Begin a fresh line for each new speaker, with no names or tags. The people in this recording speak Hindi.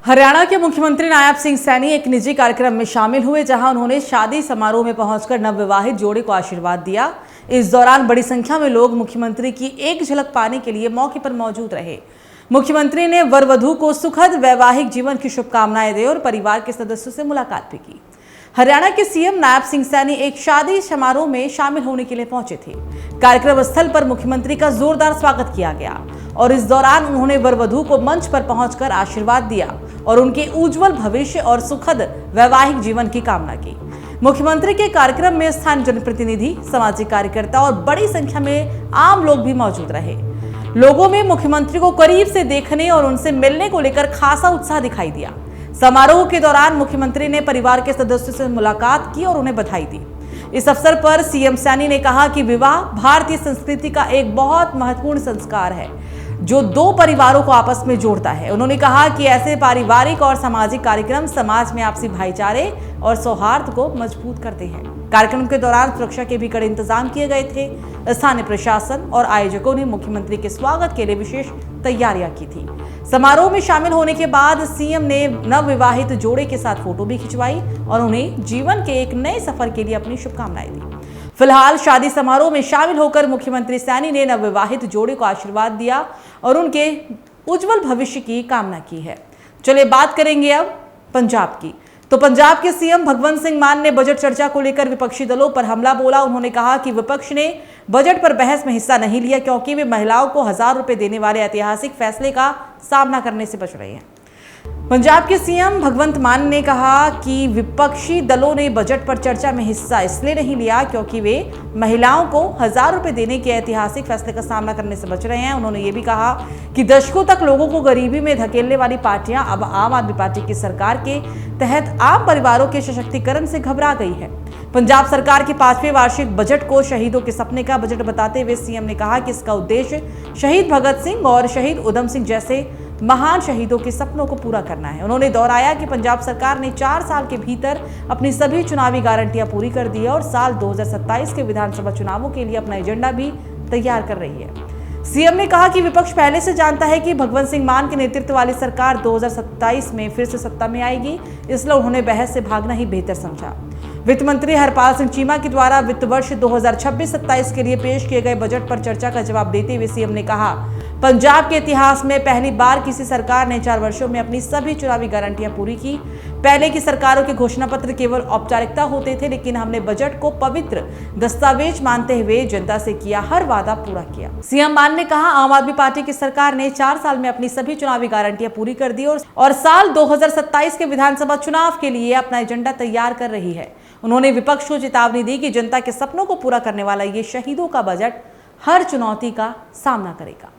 हरियाणा के मुख्यमंत्री नायब सिंह सैनी एक निजी कार्यक्रम में शामिल हुए, जहां उन्होंने शादी समारोह में पहुंचकर नवविवाहित जोड़े को आशीर्वाद दिया। इस दौरान बड़ी संख्या में लोग मुख्यमंत्री की एक झलक पाने के लिए मौके पर मौजूद रहे। मुख्यमंत्री ने वर वधू को सुखद वैवाहिक जीवन की शुभकामनाएं दी और परिवार के सदस्यों से मुलाकात भी की। हरियाणा के सीएम नायब सिंह सैनी एक शादी समारोह में शामिल होने के लिए पहुंचे थे। कार्यक्रम स्थल पर मुख्यमंत्री का जोरदार स्वागत किया गया और इस दौरान उन्होंने वर वधू को मंच पर पहुंचकर आशीर्वाद दिया और उनके उज्जवल भविष्य और सुखद वैवाहिक जीवन की कामना की। मुख्यमंत्री के कार्यक्रम में स्थानीय जनप्रतिनिधि, सामाजिक कार्यकर्ता और बड़ी संख्या में आम लोग भी मौजूद रहे। लोगों में मुख्यमंत्री को करीब से देखने और उनसे मिलने को लेकर खासा उत्साह दिखाई दिया। समारोह के दौरान मुख्यमंत्री ने परिवार के सदस्यों से मुलाकात की और उन्हें बधाई दी। इस अवसर पर सीएम सैनी ने कहा कि विवाह भारतीय संस्कृति का एक बहुत महत्वपूर्ण संस्कार है जो दो परिवारों को आपस में जोड़ता है। उन्होंने कहा कि ऐसे पारिवारिक और सामाजिक कार्यक्रम समाज में आपसी भाईचारे और सौहार्द को मजबूत करते हैं। कार्यक्रम के दौरान सुरक्षा के भी कड़े इंतजाम किए गए थे। स्थानीय प्रशासन और आयोजकों ने मुख्यमंत्री के स्वागत के लिए विशेष तैयारियां की थी। समारोह में शामिल होने के बाद सीएम ने नवविवाहित जोड़े के साथ फोटो भी खिंचवाई और उन्हें जीवन के एक नए सफर के लिए अपनी शुभकामनाएं दी। फिलहाल शादी समारोह में शामिल होकर मुख्यमंत्री सैनी ने नवविवाहित जोड़े को आशीर्वाद दिया और उनके उज्जवल भविष्य की कामना की है। चलिए बात करेंगे अब पंजाब की। तो पंजाब के सीएम भगवंत सिंह मान ने बजट चर्चा को लेकर विपक्षी दलों पर हमला बोला। उन्होंने कहा कि विपक्ष ने बजट पर बहस में हिस्सा नहीं लिया क्योंकि वे महिलाओं को 1000 रुपए देने वाले ऐतिहासिक फैसले का सामना करने से बच रहे हैं। पंजाब के सीएम भगवंत मान ने कहा कि विपक्षी दलों ने बजट पर चर्चा में हिस्सा इसलिए नहीं लिया क्योंकि वे महिलाओं को 1000 रुपए देने के ऐतिहासिक फैसले का सामना करने से बच रहे हैं। उन्होंने ये भी कहा कि दशकों तक लोगों को गरीबी में धकेलने वाली पार्टियां अब आम आदमी पार्टी की सरकार के तहत आम परिवारों के सशक्तिकरण से घबरा गई है। पंजाब सरकार के 5वें वार्षिक बजट को शहीदों के सपने का बजट बताते हुए सीएम ने कहा कि इसका उद्देश्य शहीद भगत सिंह और शहीद उधम सिंह जैसे महान शहीदों के सपनों को पूरा करना है। उन्होंने दोहराया कि पंजाब सरकार ने 4 साल के भीतर अपनी सभी चुनावी गारंटियां पूरी कर दी है और साल 2027 के विधानसभा चुनावों के लिए अपना एजेंडा भी तैयार कर रही है। सीएम ने कहा कि विपक्ष पहले से जानता है कि भगवंत सिंह मान के नेतृत्व वाली सरकार 2027 में फिर से सत्ता में आएगी, इसलिए उन्होंने बहस से भागना ही बेहतर समझा। वित्त मंत्री हरपाल सिंह चीमा के द्वारा वित्त वर्ष 2026-27 के लिए पेश किए गए बजट पर चर्चा का जवाब देते हुए सीएम ने कहा, पंजाब के इतिहास में पहली बार किसी सरकार ने 4 वर्षों में अपनी सभी चुनावी गारंटियां पूरी की। पहले की सरकारों के घोषणा पत्र केवल औपचारिकता होते थे, लेकिन हमने बजट को पवित्र दस्तावेज मानते हुए जनता से किया हर वादा पूरा किया। सीएम मान ने कहा, आम आदमी पार्टी की सरकार ने 4 साल में अपनी सभी चुनावी गारंटियां पूरी कर दी और साल 2027 के विधानसभा चुनाव के लिए अपना एजेंडा तैयार कर रही है। उन्होंने विपक्ष को चेतावनी दी कि जनता के सपनों को पूरा करने वाला ये शहीदों का बजट हर चुनौती का सामना करेगा।